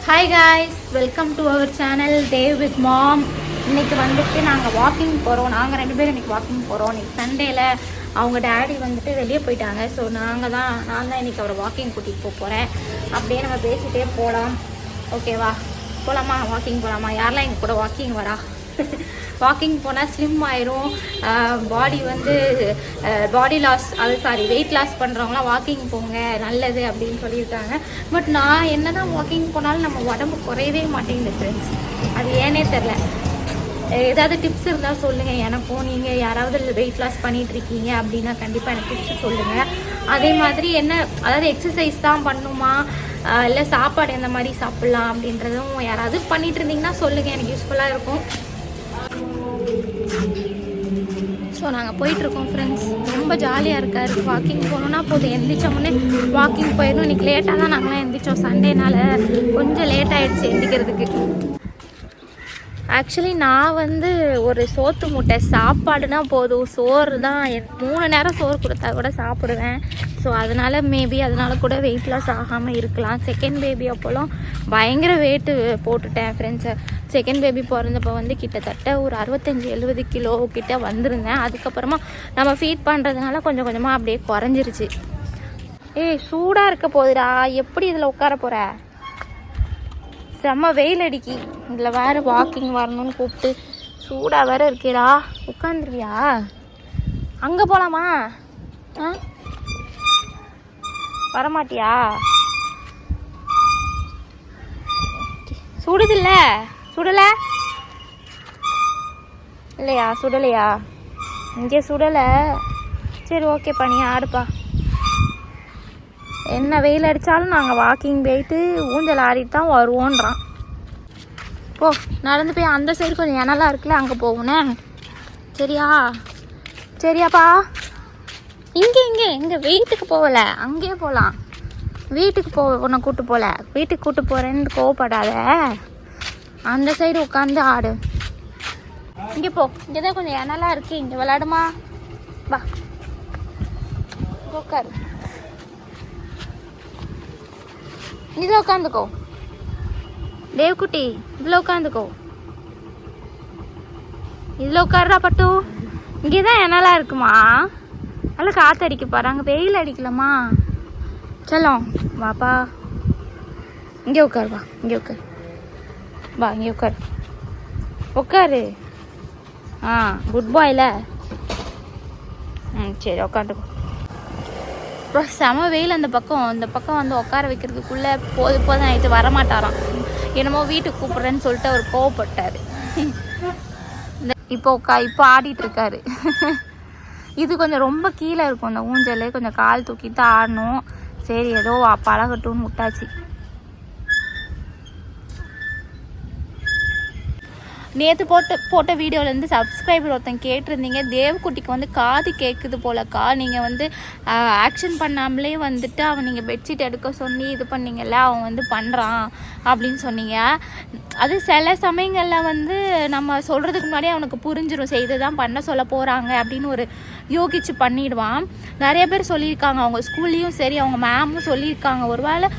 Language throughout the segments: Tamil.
Hi guys, welcome to our channel Dev with mom. இன்றைக்கி வந்துட்டு நாங்கள் வாக்கிங் போகிறோம். நாங்கள் 2 பேரும் இன்றைக்கி வாக்கிங் போகிறோம். இன்றைக்கி சண்டேல அவங்க டேடி வந்துட்டு வெளியே போயிட்டாங்க. ஸோ நான் தான் இன்றைக்கி அவரை வாக்கிங் கூட்டிகிட்டு போகிறேன். அப்படியே நம்ம பேசிகிட்டே போகலாம். ஓகேவா? போகலாமா? வாக்கிங் போகலாமா? யாரெல்லாம் எங்கள் கூட வாக்கிங் வரா? வாக்கிங் போனால் ஸ்லிம் ஆயிரும், பாடி வந்து வெயிட் லாஸ் பண்ணுறவங்களாம் வாக்கிங் போங்க நல்லது அப்படின்னு சொல்லியிருக்காங்க. பட் நான் என்ன தான் வாக்கிங் போனாலும் நம்ம உடம்பு குறையவே மாட்டேங்குது ஃப்ரெண்ட்ஸ். அது ஏனே தெரில. ஏதாவது டிப்ஸ் இருந்தால் சொல்லுங்கள் எனக்கும். நீங்கள் யாராவது வெயிட் லாஸ் பண்ணிகிட்ருக்கீங்க அப்படின்னா கண்டிப்பாக எனக்கு டிப்ஸ் சொல்லுங்கள். அதே மாதிரி அதாவது எக்ஸசைஸ் தான் பண்ணுமா இல்லை சாப்பாடு எந்த மாதிரி சாப்பிட்லாம் அப்படின்றதும் யாராவது பண்ணிகிட்டு இருந்தீங்கன்னா சொல்லுங்கள், எனக்கு யூஸ்ஃபுல்லாக இருக்கும். ஸோ நாங்கள் போயிட்டுருக்கோம் ஃப்ரெண்ட்ஸ். ரொம்ப ஜாலியாக இருக்கார். வாக்கிங் போகணுன்னா போதும், எந்திரிச்சோம்னே வாக்கிங் போயிடணும். இன்றைக்கி லேட்டாக தான் நாங்களாம் எந்திரிச்சோம். சண்டேனால கொஞ்சம் லேட் ஆகிடுச்சு எந்திரிக்கிறதுக்கு. ஆக்சுவலி நான் வந்து ஒரு சோத்து மூட்டை, சாப்பாடுனா போதும், சோறு தான் 3 நேரம் சோறு கொடுத்தா கூட சாப்பிடுவேன். ஸோ அதனால் கூட வெயிட் லாஸ் ஆகாமல் இருக்கலாம். செகண்ட் பேபி அப்போலாம் பயங்கர வெயிட்டு போட்டுட்டேன் ஃப்ரெண்ட்ஸை. செகண்ட் பேபி பிறந்தப்போ வந்து கிட்டத்தட்ட ஒரு 65-70 கிலோ கிட்ட வந்திருந்தேன். அதுக்கப்புறமா நம்ம ஃபீட் பண்ணுறதுனால கொஞ்சம் கொஞ்சமாக அப்படியே குறைஞ்சிருச்சு. சூடாக இருக்க போகுதுடா, எப்படி இதில் உட்கார போகிற? செம்ம வெயில் அடிக்கி. இதில் வேறு வாக்கிங் வரணும்னு கூப்பிட்டு சூடாக வேறு இருக்கேடா. உட்காந்துருவியா? அங்கே போகலாமா? வரமாட்டியா? சுடுதில்ல? சுடலை இல்லையா? சுடலையா? இங்கே சுடலை. சரி, ஓகேப்பா, நீ ஆடுப்பா. என்ன வெயில் அடித்தாலும் நாங்கள் வாக்கிங் போயிட்டு ஊஞ்சல் ஆடிட்டு தான் வருவோன்றான். போ, நடந்து போய் அந்த சைடு கொஞ்சம் இனலாம் இருக்குல்ல, அங்கே போகணே. சரியாப்பா? இங்கே வீட்டுக்கு போகல, அங்கேயே போகலாம். வீட்டுக்கு உன்னை கூப்பிட்டு போகல, வீட்டுக்கு கூப்பிட்டு போகிறேன்னு கோவப்படாத. அந்த சைடு உட்காந்து ஆடு. இங்கே போ, இங்கே தான் கொஞ்சம் இனலாம் இருக்குது, இங்கே விளாடுமா? வா, உட்காரு. இதில் உட்காந்துக்கோ தேவ்குட்டி, இதில் உட்காந்துக்கோ. இதில் உட்காருடா பட்டு. இங்கே தான் என்னெல்லாம் இருக்குமா? நல்லா காற்று அடிக்க பாரு, அங்கே வெயில் அடிக்கலாமா? செல்லம் வாப்பா, இங்கே உட்காரு. வா, இங்கே உட்காரு. வா, இங்கே உட்காரு. குட் பாய்ல. சரி, உட்காந்துக்கோ. அப்புறம் செம வெயில். இந்த பக்கம் வந்து உட்கார வைக்கிறதுக்குள்ளே போதும் ஆகிட்டு வரமாட்டாராம். என்னமோ வீட்டுக்கு கூப்பிட்றேன்னு சொல்லிட்டு அவர் கோவப்பட்டார். இப்போ ஆடிட்டுருக்காரு. இது கொஞ்சம் ரொம்ப கீழே இருக்கும் இந்த ஊஞ்சல், கொஞ்சம் கால் தூக்கிட்டு ஆடணும். சரி, ஏதோ பழகட்டும்னு விட்டாச்சு. நேற்று போட்ட வீடியோலேருந்து சப்ஸ்கிரைபர் ஒருத்தன் கேட்டிருந்தீங்க, தேவ்குட்டிக்கு வந்து காது கேட்குது போலக்கா, நீங்கள் வந்து ஆக்ஷன் பண்ணாமலே வந்துட்டு அவன் நீங்கள் பெட்ஷீட் எடுக்க சொல்லி இது பண்ணிங்கல்ல, அவன் வந்து பண்ணுறான் அப்படின்னு சொன்னீங்க. அது சில சமயங்களில் வந்து நம்ம சொல்கிறதுக்கு முன்னாடியே அவனுக்கு புரிஞ்சிடும், செய்து தான் பண்ண சொல்ல போகிறாங்க அப்படின்னு ஒரு யோகிச்சு பண்ணிடுவான். நிறைய பேர் சொல்லியிருக்காங்க, அவங்க ஸ்கூல்லேயும் சரி அவங்க மேமும் சொல்லியிருக்காங்க, ஒரு வேளை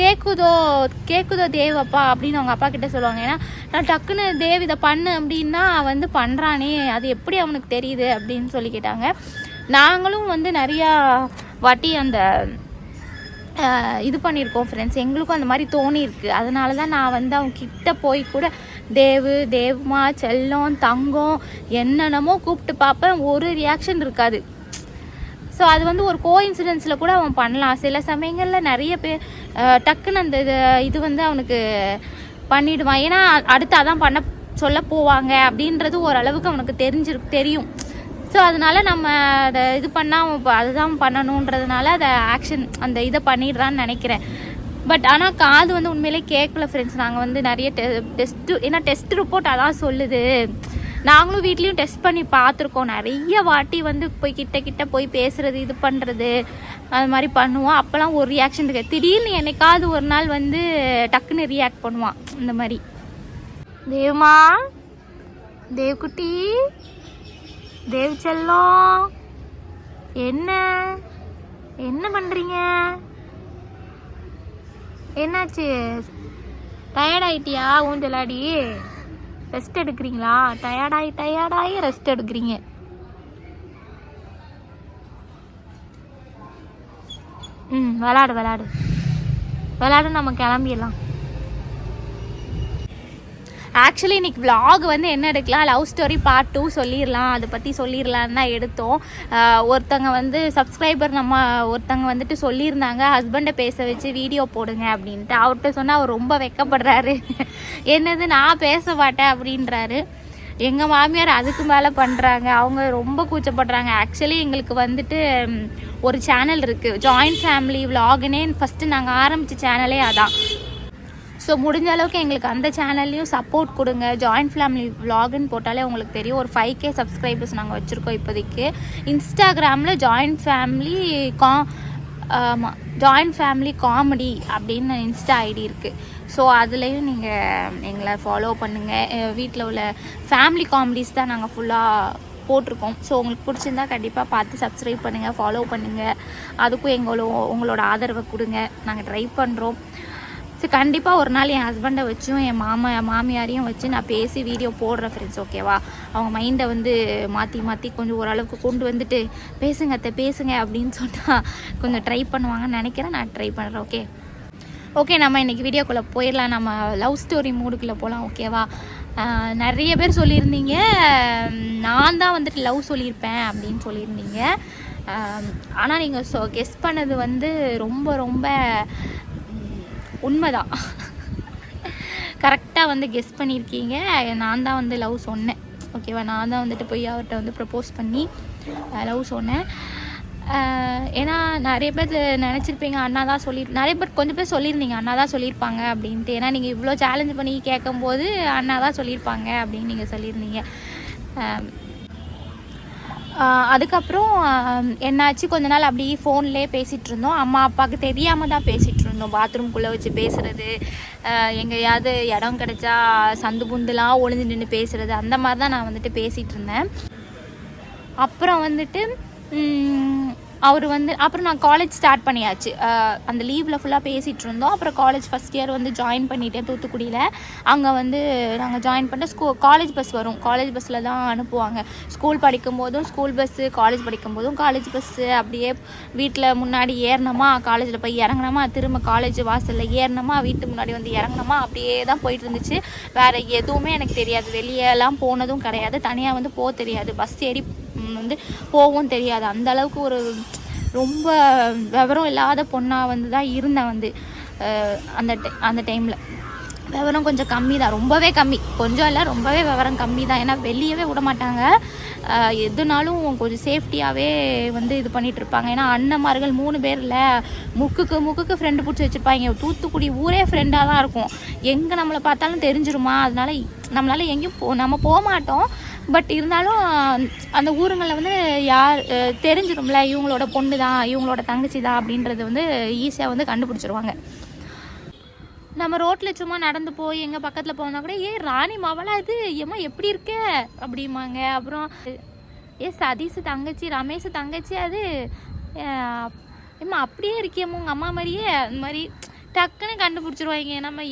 கேட்குதோ தேவப்பா அப்படின்னு அவங்க அப்பா கிட்டே சொல்லுவாங்க. ஏன்னா நான் டக்குன்னு தேவ் இதை பண்ணு அப்படின்னா வந்து பண்ணுறானே, அது எப்படி அவனுக்கு தெரியுது அப்படின்னு சொல்லி கேட்டாங்க. நாங்களும் வந்து நிறையா வாட்டி அந்த இது பண்ணியிருக்கோம் ஃப்ரெண்ட்ஸ். எங்களுக்கும் அந்த மாதிரி தோணியிருக்கு. அதனால தான் நான் வந்து அவங்க கிட்ட போய் கூட தேவ்மா, செல்லம், தங்கம் என்னென்னமோ கூப்பிட்டு பார்ப்பேன், ஒரு ரியாக்ஷன் இருக்காது. ஸோ அது வந்து ஒரு கோஇன்சிடென்ஸில் கூட அவன் பண்ணலாம். சில சமயங்களில் நிறைய பேர் டக்குன்னு அந்த இது வந்து அவனுக்கு பண்ணிவிடுவான். ஏன்னா அடுத்து அதான் பண்ண சொல்ல போவாங்க அப்படின்றது ஓரளவுக்கு அவனுக்கு தெரியும். ஸோ அதனால் நம்ம அதை இது பண்ணால் அதுதான் பண்ணணுன்றதுனால அதை ஆக்ஷன் அந்த இதை பண்ணிடுறான்னு நினைக்கிறேன். பட் ஆனால் காது வந்து உண்மையிலே கேட்கல ஃப்ரெண்ட்ஸ். நாங்கள் வந்து நிறைய டெஸ்ட் ரிப்போர்ட் அதான் சொல்லுது. நாங்களும் வீட்லேயும் டெஸ்ட் பண்ணி பார்த்துருக்கோம். நிறைய வாட்டி வந்து போய் கிட்ட போய் பேசுகிறது, இது பண்ணுறது, அது மாதிரி பண்ணுவோம். அப்போல்லாம் ஒரு ரியாக்ஷன் இருக்குது. திடீர்னு என்னைக்காவது ஒரு நாள் வந்து டக்குன்னு ரியாக்ட் பண்ணுவான் இந்த மாதிரி. தேவ்மா, தேவ்குட்டி, தேவ் செல்லம், என்ன பண்ணுறீங்க? என்னாச்சு? டயர்ட் ஆகிட்டியா ஊஞ்சலாடி? ரெஸ்ட் எடுக்கிறீங்களா? டயர்டாகி ரெஸ்ட் எடுக்கிறீங்க. விளாடு நம்ம கிளம்பிடலாம். ஆக்சுவலி இன்றைக்கி vlog வந்து என்ன எடுக்கலாம், லவ் ஸ்டோரி பார்ட் 2 சொல்லிடலாம், அதை பற்றி சொல்லிடலான்னு தான் எடுத்தோம். ஒருத்தங்க வந்து சப்ஸ்கிரைபர் ஒருத்தங்க வந்துட்டு சொல்லியிருந்தாங்க ஹஸ்பண்டை பேச வச்சு வீடியோ போடுங்க அப்படின்ட்டு. அவர்கிட்ட சொன்னால் அவர் ரொம்ப வெக்கப்படுறாரு. என்னது நான் பேச மாட்டேன் அப்படின்றாரு. எங்கள் மாமியார் அதுக்கு மேலே பண்ணுறாங்க, அவங்க ரொம்ப கூச்சப்படுறாங்க. ஆக்சுவலி எங்களுக்கு வந்துட்டு ஒரு சேனல் இருக்குது, ஜாயிண்ட் ஃபேமிலி விலாகுன்னே. ஃபஸ்ட்டு நாங்கள் ஆரம்பித்த சேனலே அதான். ஸோ முடிஞ்ச அளவுக்கு எங்களுக்கு அந்த சேனல்லையும் சப்போர்ட் கொடுங்க. ஜாயிண்ட் ஃபேமிலி விலாகுன்னு போட்டாலே உங்களுக்கு தெரியும். ஒரு 5K சப்ஸ்கிரைபர்ஸ் நாங்கள் வச்சுருக்கோம் இப்போதைக்கு. இன்ஸ்டாகிராமில் ஜாயிண்ட் ஃபேமிலி காமெடி அப்படின்னு இன்ஸ்டா ஐடி இருக்குது. ஸோ அதுலேயும் நீங்கள் எங்களை ஃபாலோ பண்ணுங்கள். வீட்டில் உள்ள ஃபேமிலி காமெடிஸ் தான் நாங்கள் ஃபுல்லாக போட்டிருக்கோம். ஸோ உங்களுக்கு பிடிச்சிருந்தா கண்டிப்பாக பார்த்து சப்ஸ்கிரைப் பண்ணுங்கள், ஃபாலோ பண்ணுங்கள். அதுக்கும் உங்களோட ஆதரவை கொடுங்க. நாங்கள் ட்ரை பண்ணுறோம். ஸோ கண்டிப்பாக ஒரு நாள் என் ஹஸ்பண்டை வச்சும் என் மாமியாரையும் வச்சு நான் பேசி வீடியோ போடுறேன் ஃப்ரெண்ட்ஸ். ஓகேவா? அவங்க மைண்டை வந்து மாற்றி கொஞ்சம் ஓரளவுக்கு கொண்டு வந்துட்டு பேசுங்க அப்படின்னு சொன்னால் கொஞ்சம் ட்ரை பண்ணுவாங்கன்னு நினைக்கிறேன். நான் ட்ரை பண்ணுறேன். ஓகே நம்ம இன்றைக்கி வீடியோக்குள்ளே போயிடலாம். நம்ம லவ் ஸ்டோரி மூடுக்குள்ளே போகலாம். ஓகேவா? நிறைய பேர் சொல்லியிருந்தீங்க நான் தான் வந்துட்டு லவ் சொல்லியிருப்பேன் அப்படின்னு சொல்லியிருந்தீங்க. ஆனால் நீங்கள் கெஸ் பண்ணது வந்து ரொம்ப உண்மைதான். கரெக்டாக வந்து கெஸ் பண்ணியிருக்கீங்க. நான் தான் வந்து லவ் சொன்னேன். ஓகேவா? நான் தான் வந்துட்டு போய் அவர்கிட்ட வந்து ப்ரப்போஸ் பண்ணி லவ் சொன்னேன். ஏன்னா நிறைய பேர் நினச்சிருப்பீங்க அண்ணா தான் நிறைய பேர் கொஞ்சம் பேர் சொல்லியிருந்தீங்க அண்ணா தான் சொல்லியிருப்பாங்க அப்படின்ட்டு. ஏன்னா நீங்கள் இவ்வளோ சேலஞ்ச் பண்ணி கேட்கும்போது அண்ணா தான் சொல்லியிருப்பாங்க அப்படின்னு நீங்கள் சொல்லியிருந்தீங்க. அதுக்கப்புறம் என்னாச்சு, கொஞ்ச நாள் அப்படியே ஃபோன்லேயே பேசிகிட்டு இருந்தோம். அம்மா அப்பாவுக்கு தெரியாமல் தான் பேசிகிட்டு இருந்தோம். பாத்ரூம்குள்ளே வச்சு பேசுகிறது, எங்கேயாவது இடம் கிடச்சா சந்து புந்துலாம் ஒளிஞ்சு நின்று பேசுகிறது, அந்த மாதிரி தான் நான் வந்துட்டு பேசிகிட்டு இருந்தேன். அப்புறம் வந்துட்டு அப்புறம் நான் காலேஜ் ஸ்டார்ட் பண்ணியாச்சு. அந்த லீவில் ஃபுல்லாக பேசிகிட்டு இருந்தோம். அப்புறம் காலேஜ் ஃபஸ்ட் இயர் வந்து ஜாயின் பண்ணிட்டேன் தூத்துக்குடியில். அங்கே வந்து நாங்கள் ஜாயின் பண்ணிட்டு காலேஜ் பஸ் வரும், காலேஜ் பஸ்ஸில் தான் அனுப்புவாங்க. ஸ்கூல் படிக்கும்போதும் ஸ்கூல் பஸ்ஸு, காலேஜ் படிக்கும்போதும் காலேஜ் பஸ்ஸு. அப்படியே வீட்டில் முன்னாடி ஏறினோமா, காலேஜில் போய் இறங்கினோமா, திரும்ப காலேஜ் வாசலில் ஏறினோமா, வீட்டு முன்னாடி வந்து இறங்கினோமா, அப்படியே தான் போயிட்டு இருந்துச்சு. வேறு எதுவுமே எனக்கு தெரியாது. வெளியெல்லாம் போனதும் கிடையாது. தனியாக வந்து போக தெரியாது. பஸ் ஏறி வந்து போகவும் தெரியாது. அந்த அளவுக்கு ஒரு ரொம்ப விவரம் இல்லாத பொண்ணாக வந்து தான் இருந்தேன். வந்து அந்த டைமில் விவரம் கொஞ்சம் கம்மி தான், ரொம்பவே கம்மி. கொஞ்சம் இல்லை, ரொம்பவே விவரம் கம்மி தான். ஏன்னா வெளியவே விட மாட்டாங்க. எதுனாலும் கொஞ்சம் சேஃப்டியாகவே வந்து இது பண்ணிகிட்ருப்பாங்க. ஏன்னா அண்ணன்மார்கள் 3 பேரில் முக்குக்கு ஃப்ரெண்டு பிடிச்சி வச்சுருப்பாங்க. தூத்துக்குடி ஊரே ஃப்ரெண்டாக தான் இருக்கும். எங்கே நம்மளை பார்த்தாலும் தெரிஞ்சிருமா, அதனால நம்மளால் எங்கேயும் நம்ம போக மாட்டோம். பட் இருந்தாலும் அந்த ஊருங்களில் வந்து தெரிஞ்சிடும்ல, இவங்களோட பொண்ணு தான், இவங்களோட தங்கச்சி தான் அப்படின்றது வந்து ஈஸியாக வந்து கண்டுபிடிச்சிருவாங்க. நம்ம ரோட்டில் சும்மா நடந்து போய் எங்கள் பக்கத்தில் போனால் கூட ராணி மவளா இது ஏம்மா எப்படி இருக்க அப்படிம்பாங்க. அப்புறம் சதீஷ் தங்கச்சி, ரமேஷ் தங்கச்சி அது ஏம்மா அப்படியே இருக்கியம்மா உங்கள் அம்மா மாதிரியே, அந்த மாதிரி டக்குன்னு கண்டுபிடிச்சிருவாங்க. நம்ம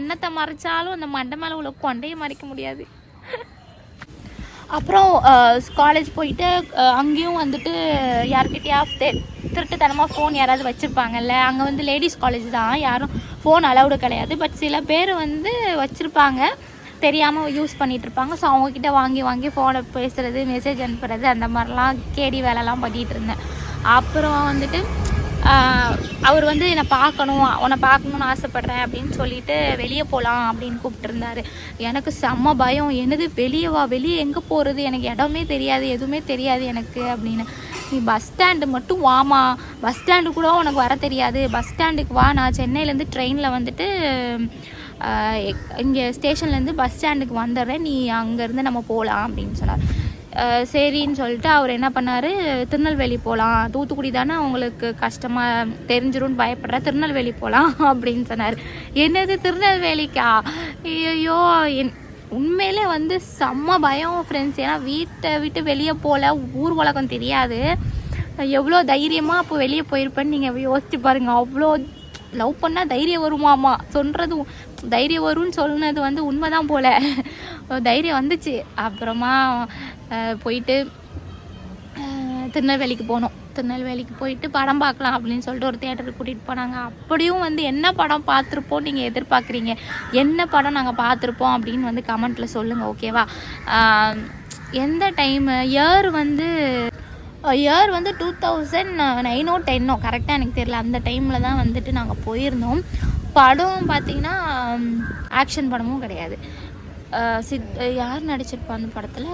என்னத்தை மறைச்சாலும் அந்த மண்டை மேலே உள்ள கொண்டையை மறைக்க முடியாது. அப்புறம் காலேஜ் போயிட்டு அங்கேயும் வந்துட்டு யார்கிட்டயா திருட்டுத்தனமாக ஃபோன் யாராவது வச்சுருப்பாங்கல்ல. அங்கே வந்து லேடிஸ் காலேஜ் தான், யாரும் ஃபோன் அலௌடு கிடையாது. பட் சில பேர் வந்து வச்சுருப்பாங்க, தெரியாமல் யூஸ் பண்ணிகிட்ருப்பாங்க. ஸோ அவங்கக்கிட்ட வாங்கி ஃபோனை பேசுகிறது, மெசேஜ் அனுப்புறது, அந்த மாதிரிலாம் கேடி வேலைலாம் பண்ணிகிட்டு இருந்தேன். அப்புறம் வந்துட்டு அவர் வந்து உன்னை பார்க்கணுன்னு ஆசைப்பட்றேன் அப்படின்னு சொல்லிட்டு வெளியே போகலாம் அப்படின்னு கூப்பிட்டுருந்தாரு. எனக்கு செம்ம பயம். என்னது வெளியே எங்கே போகிறது, எனக்கு இடமே தெரியாது, எதுவுமே தெரியாது எனக்கு அப்படின்னு. நீ பஸ் ஸ்டாண்டு மட்டும் வாமா, பஸ் ஸ்டாண்டு கூட உனக்கு வர தெரியாது, பஸ் ஸ்டாண்டுக்கு வா, நான் சென்னையிலேருந்து ட்ரெயினில் வந்துட்டு இங்கே ஸ்டேஷன்லேருந்து பஸ் ஸ்டாண்டுக்கு வந்துடுறேன், நீ அங்கேருந்து நம்ம போகலாம் அப்படின்னு சொன்னார். சரின்னு சொல்லிட்டு அவர் என்ன பண்ணார், திருநெல்வேலி போகலாம், தூத்துக்குடி தானே உங்களுக்கு கஷ்டமாக தெரிஞ்சிரும்னு பயப்படுற, திருநெல்வேலி போகலாம் அப்படின்னு சொன்னார். என்னது திருநெல்வேலிக்கா? ஐயோ, உண்மையிலே வந்து செம்ம பயம் ஃப்ரெண்ட்ஸ். ஏன்னா வீட்டை விட்டு வெளியே போகல, ஊர் உலகம் தெரியாது. எவ்வளோ தைரியமாக அப்போ வெளியே போயிருப்பேன்னு நீங்கள் யோசிச்சு பாருங்கள். அவ்வளோ லவ் பண்ணால் தைரியம் வருமாமா சொல்கிறதும் தைரியம் வரும்னு சொன்னது வந்து உண்மைதான் போல். தைரியம் வந்துச்சு. அப்புறமா போயிட்டு திருநெல்வேலிக்கு போனோம். திருநெல்வேலிக்கு போயிட்டு படம் பார்க்கலாம் அப்படின்னு சொல்லிட்டு ஒரு தியேட்டருக்கு கூட்டிகிட்டு போனாங்க. அப்படியும் வந்து என்ன படம் பார்த்துருப்போம் நீங்கள் எதிர்பார்க்குறீங்க, என்ன படம் நாங்கள் பார்த்துருப்போம் அப்படின்னு வந்து கமெண்ட்டில் சொல்லுங்கள், ஓகேவா? எந்த டைமு இயர் வந்து 2009 10 கரெக்டாக எனக்கு தெரியல. அந்த டைமில் தான் வந்துட்டு நாங்கள் போயிருந்தோம். படம் பார்த்திங்கன்னா ஆக்ஷன் படமும் கிடையாது. யார் நடிச்சிருப்பா அந்த படத்தில்?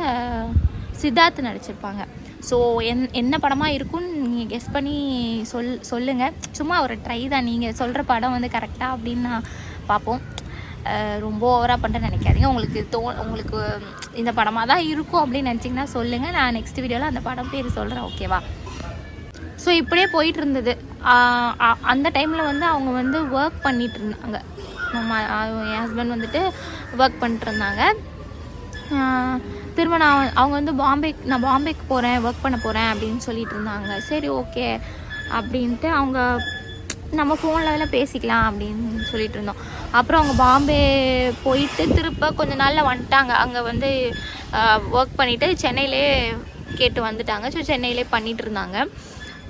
சித்தார்த் நடிச்சிருப்பாங்க. ஸோ என்ன படமாக இருக்குன்னு நீங்கள் கெஸ் பண்ணி சொல்லுங்கள். சும்மா ஒரு ட்ரை தான். நீங்கள் சொல்கிற படம் வந்து கரெக்டாக அப்படின்னு நான் பார்ப்போம். ரொம்ப ஓவராக பண்ணிட்டு நினைக்காதீங்க. உங்களுக்கு இந்த படமாக தான் இருக்கும் அப்படின்னு நினச்சிங்கன்னா சொல்லுங்கள். நான் நெக்ஸ்ட் வீடியோவில் அந்த படம் பேர் சொல்கிறேன், ஓகேவா? ஸோ இப்படியே போயிட்டு இருந்தது. அந்த டைமில் வந்து அவங்க வந்து ஒர்க் பண்ணிகிட்டு இருந்தாங்க. என் ஹஸ்பண்ட் வந்துட்டு ஒர்க் பண்ணிட்டு இருந்தாங்க. திரும்ப அவங்க வந்து நான் பாம்பேக்கு போகிறேன், ஒர்க் பண்ண போகிறேன் அப்படின்னு சொல்லிட்டு இருந்தாங்க. சரி ஓகே அப்படின்ட்டு அவங்க நம்ம ஃபோனில் பேசிக்கலாம் அப்படின்னு சொல்லிட்டு இருந்தோம். அப்புறம் அவங்க பாம்பே போயிட்டு திருப்ப கொஞ்ச நாளில் வந்துட்டாங்க. அங்கே வந்து ஒர்க் பண்ணிவிட்டு சென்னையிலே கேட்டு வந்துட்டாங்க. ஸோ சென்னையிலே பண்ணிகிட்டு இருந்தாங்க.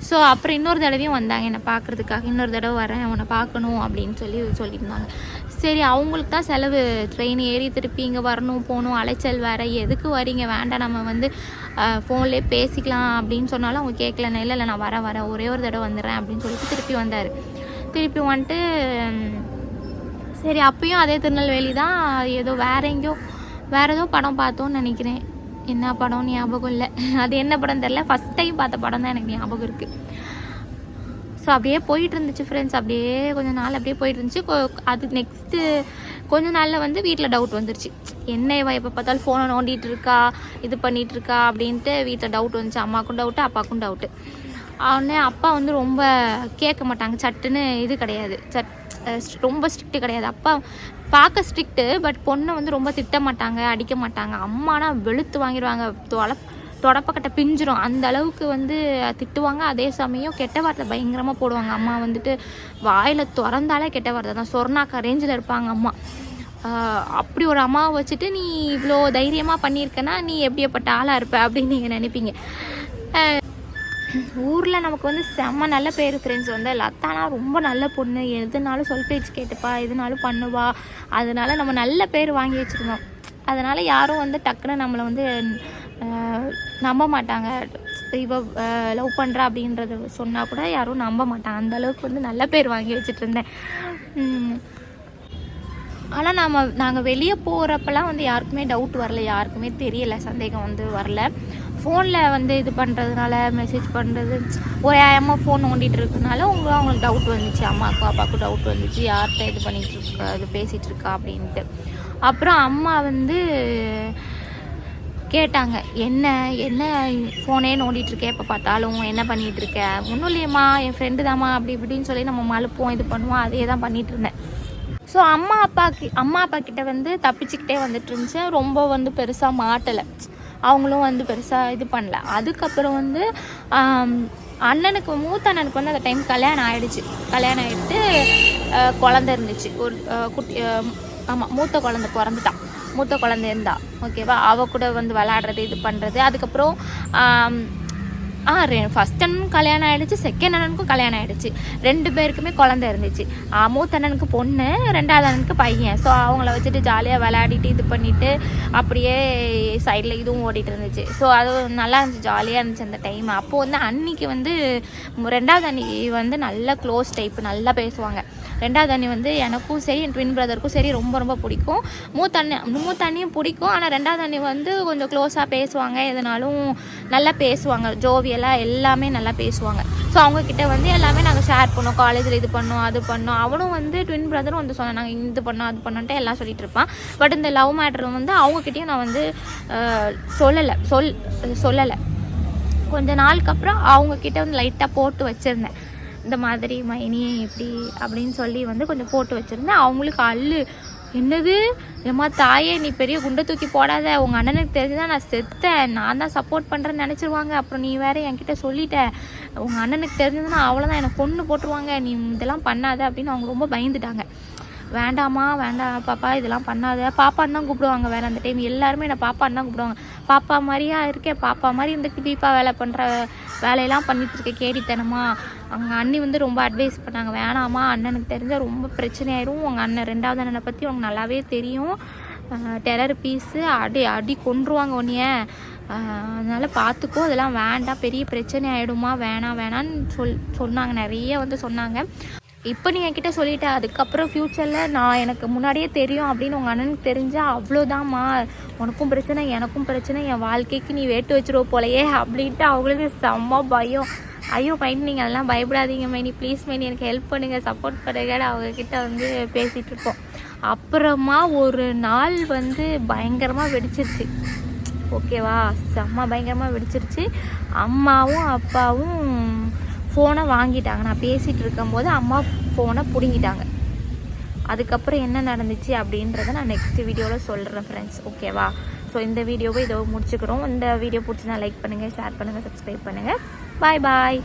ஸோ அப்புறம் இன்னொரு தடவையும் வந்தாங்க என்னை பார்க்குறதுக்காக. இன்னொரு தடவை வரேன், அவனை பார்க்கணும் அப்படின்னு சொல்லியிருந்தாங்க. சரி, அவங்களுக்கு தான் செலவு, ட்ரெயின் ஏறி திருப்பி இங்கே வரணும் போகணும், அலைச்சல் வேறு, எதுக்கு வரீங்க, வேண்டாம் நம்ம வந்து ஃபோன்லேயே பேசிக்கலாம் அப்படின்னு சொன்னாலும் அவங்க கேட்கலன்னு. இல்லை நான் வரேன் ஒரே ஒரு தடவை வந்துடுறேன் அப்படின்னு சொல்லிட்டு திருப்பி வந்தார். திருப்பி வந்துட்டு சரி, அப்பயும் அதே திருநெல்வேலி தான். ஏதோ வேறு ஏதோ படம் பார்த்தோன்னு நினைக்கிறேன். என்ன படம் ஞாபகம் இல்லை. அது என்ன படம் தெரில. ஃபஸ்ட் டைம் பார்த்த படம் தான் எனக்கு ஞாபகம் இருக்குது. ஸோ அப்படியே போயிட்டு இருந்துச்சு ஃப்ரெண்ட்ஸ். அப்படியே கொஞ்சம் நாள் அப்படியே போயிட்டு இருந்துச்சு. அது நெக்ஸ்ட்டு கொஞ்ச நாளில் வந்து வீட்டில் டவுட் வந்துருச்சு. என்ன இவ எப்போ பார்த்தாலும் ஃபோனை நோண்டிகிட்டு இருக்கா, இது பண்ணிகிட்டு இருக்கா அப்படின்ட்டு வீட்டில் டவுட் வந்துச்சு. அம்மாவுக்கும் டவுட்டு, அப்பாவுக்கும் டவுட்டு. அவனே அப்பா வந்து ரொம்ப கேட்க மாட்டாங்க. சட்டுன்னு இது கிடையாது, ரொம்ப ஸ்ட்ரிக்ட்டு கிடையாது. அப்பா பார்க்க ஸ்ட்ரிக்ட்டு, பட் பொண்ணை வந்து ரொம்ப திட்ட மாட்டாங்க, அடிக்க மாட்டாங்க. அம்மானா வெளுத்து வாங்கிடுவாங்க, தொடப்பக்கட்டை பிஞ்சிரும், அந்த அளவுக்கு வந்து திட்டுவாங்க. அதே சமயம் கெட்ட வார்த்தை பயங்கரமாக போடுவாங்க. அம்மா வந்துட்டு வாயில் திறந்தாலே கெட்ட வார்த்தை தான். சொர்ணாக்கா ரேஞ்சில் இருப்பாங்க அம்மா. அப்படி ஒரு அம்மாவை வச்சுட்டு நீ இவ்வளோ தைரியமாக பண்ணியிருக்கனா நீ எப்படியப்பட்ட ஆளாக இருப்ப அப்படின்னு நீங்கள் நினைப்பீங்க. ஊரில் நமக்கு வந்து செம்ம நல்ல பேர் ஃப்ரெண்ட்ஸ். வந்து லத்தானா ரொம்ப நல்ல பொண்ணு, எதுனாலும் சொல் பேச்சு கேட்டுப்பா, எதுனாலும் பண்ணுவா. அதனால நம்ம நல்ல பேர் வாங்கி வச்சுருந்தோம். அதனால் யாரும் வந்து டக்குன்னு நம்மளை வந்து நம்ப மாட்டாங்க. இவ லவ் பண்ணுறா அப்படின்றத சொன்னால் கூட யாரும் நம்ப மாட்டாங்க. அந்தளவுக்கு வந்து நல்ல பேர் வாங்கி வச்சுட்டு இருந்தேன். ஆனால் நாங்கள் வெளியே போகிறப்பெல்லாம் வந்து யாருக்குமே டவுட் வரல, யாருக்குமே தெரியலை, சந்தேகம் வந்து வரல. ஃபோனில் வந்து இது பண்ணுறதுனால, மெசேஜ் பண்ணுறது, ஒரு அம்மா ஃபோன் நோண்டிகிட்டு இருக்கிறதுனால அவங்களுக்கு டவுட் வந்துச்சு. அம்மாவுக்கும் அப்பாவுக்கும் டவுட் வந்துச்சு, யார்கிட்ட இது பண்ணிகிட்டு இருக்கா, இது பேசிகிட்டு இருக்கா அப்படின்ட்டு. அப்புறம் அம்மா வந்து கேட்டாங்க, என்ன ஃபோனே நோண்டிகிட்ருக்கேன், எப்போ பார்த்தாலும் என்ன பண்ணிகிட்ருக்க? ஒன்றும் இல்லையம்மா, என் ஃப்ரெண்டு தாம்மா, அப்படி இப்படின்னு சொல்லி நம்ம மழுப்போம், இது பண்ணுவோம், அதே தான் பண்ணிகிட்டு இருந்தேன். ஸோ அம்மா அப்பா கிட்ட வந்து தப்பிச்சுக்கிட்டே வந்துட்டு இருந்துச்சு. ரொம்ப வந்து பெருசாக மாட்டலை, அவங்களும் வந்து பெருசாக இது பண்ணல. அதுக்கப்புறம் வந்து மூத்த அண்ணனுக்கு வந்து அந்த டைம் கல்யாணம் ஆகிட்டு குழந்தை இருந்துச்சு. ஒரு குட்டி, ஆமாம், மூத்த குழந்தை பிறந்துட்டான். மூத்த குழந்தை இருந்தா, ஓகேவா? அவள் கூட வந்து விளையாடுறது, இது பண்ணுறது. அதுக்கப்புறம் ஃபஸ்ட் அண்ணனுக்கும் கல்யாணம் ஆகிடுச்சு, செகண்ட் அண்ணனுக்கும் கல்யாணம் ஆகிடுச்சு. 2 பேருக்குமே குழந்தை இருந்துச்சு. மூத்த அண்ணனுக்கு பொண்ணு, 2வது அண்ணனுக்கு பையன். ஸோ அவங்கள வச்சுட்டு ஜாலியாக விளையாடிட்டு இது பண்ணிவிட்டு அப்படியே சைடில் இதுவும் ஓடிட்டு இருந்துச்சு. ஸோ அது நல்லா இருந்துச்சு, ஜாலியாக இருந்துச்சு அந்த டைம். அப்போது வந்து அன்னிக்கு வந்து 2வது அன்னிக்கு வந்து நல்ல க்ளோஸ் டைப்பு, நல்லா பேசுவாங்க. 2வது அண்ணி வந்து எனக்கும் சரி, என் ட்வின் பிரதருக்கும் சரி ரொம்ப ரொம்ப பிடிக்கும். மூத்த அண்ணியும் பிடிக்கும். ஆனால் 2வது அண்ணி வந்து கொஞ்சம் க்ளோஸாக பேசுவாங்க, எதுனாலும் நல்லா பேசுவாங்க, ஜோவியெல்லாம் எல்லாமே நல்லா பேசுவாங்க. ஸோ அவங்கக்கிட்ட வந்து எல்லாமே நாங்கள் ஷேர் பண்ணோம். காலேஜில் இது பண்ணோம், அது பண்ணோம். அவனும் வந்து ட்வின் பிரதரும் வந்து சொன்னேன், நாங்கள் இது பண்ணோம், அது பண்ணோன்ட்டு எல்லாம் சொல்லிகிட்டு இருப்பான். பட் இந்த லவ் மேட்ரு வந்து அவங்கக்கிட்டையும் நான் வந்து சொல்லலை. கொஞ்ச நாளுக்கு அப்புறம் அவங்கக்கிட்ட வந்து லைட்டாக போட்டு வச்சுருந்தேன். இந்த மாதிரி மைனி இப்படி அப்படின்னு சொல்லி வந்து கொஞ்சம் போட்டு வச்சுருந்தேன். அவங்களுக்கு என்னது ஏம்மா தாயே, நீ பெரிய குண்டை தூக்கி போடாத, உங்கள் அண்ணனுக்கு தெரிஞ்சுதான் நான் செத்தேன், நான் தான் சப்போர்ட் பண்ணுறேன்னு நினச்சிருவாங்க, அப்புறம் நீ வேறு என்கிட்ட சொல்லிட்ட, உங்கள் அண்ணனுக்கு தெரிஞ்சதுன்னா அவ்வளோதான், எனக்கு கொன்று போட்டுருவாங்க, நீ இதெல்லாம் பண்ணாத அப்படின்னு அவங்க ரொம்ப பயந்துட்டாங்க. வேண்டாமா வேண்டாம் பாப்பா, இதெல்லாம் பண்ணாத, பாப்பான்னு தான் கூப்பிடுவாங்க. வேறு அந்த டைம் எல்லாருமே என்னை பாப்பான்னு தான் கூப்பிடுவாங்க. பாப்பா மாதிரியா இருக்கேன், பாப்பா மாதிரி இருந்துட்டு பீப்பா வேலை பண்ணுற வேலையெல்லாம் பண்ணிகிட்ருக்கேன் கேடித்தனமா. அவங்க அண்ணி வந்து ரொம்ப அட்வைஸ் பண்ணாங்க, வேணாமா, அண்ணனுக்கு தெரிஞ்சால் ரொம்ப பிரச்சனையாயிரும், உங்கள் அண்ணன் 2வது அண்ணனை பற்றி உனக்கு நல்லாவே தெரியும், டெரர் பீஸு, அடி கொன்றுவாங்க உன்னைய, அதனால் பார்த்துக்கோ, அதெல்லாம் வேண்டாம், பெரிய பிரச்சனை ஆகிடுமா, வேணான்னு சொன்னாங்க, நிறைய வந்து சொன்னாங்க. இப்போ நீ என்கிட்ட சொல்லிட்ட, அதுக்கப்புறம் ஃப்யூச்சரில் நான் எனக்கு முன்னாடியே தெரியும் அப்படின்னு உங்கள் அண்ணனுக்கு தெரிஞ்சால் அவ்வளோதாம்மா, உனக்கும் பிரச்சனை எனக்கும் பிரச்சனை, என் வாழ்க்கைக்கு நீ வேட்டு வச்சிருவ போலையே அப்படின்ட்டு அவங்களுக்கு செம்ம பயம். ஐயோ மைனி, நீங்கள் அதெல்லாம் பயப்படாதீங்க மைனி, ப்ளீஸ் மைனி, எனக்கு ஹெல்ப் பண்ணுங்கள், சப்போர்ட் பண்ணுங்கன்னு அவங்கக்கிட்ட வந்து பேசிகிட்டு இருப்போம். அப்புறமா ஒரு நாள் வந்து பயங்கரமாக வெடிச்சிருச்சு, ஓகேவா, செம்ம பயங்கரமாக வெடிச்சிருச்சு. அம்மாவும் அப்பாவும் ஃபோனை வாங்கிட்டாங்க, நான் பேசிகிட்டு இருக்கும்போது அம்மா ஃபோனை பிடுங்கிட்டாங்க. அதுக்கப்புறம் என்ன நடந்துச்சு அப்படின்றத நான் நெக்ஸ்ட் வீடியோவில் சொல்கிறேன் ஃப்ரெண்ட்ஸ், ஓகேவா. ஸோ இந்த வீடியோவை இதோ முடிச்சுக்கிறோம். இந்த வீடியோ பிடிச்சினா லைக் பண்ணுங்கள், ஷேர் பண்ணுங்கள், சப்ஸ்கிரைப் பண்ணுங்கள். பாய் பாய்.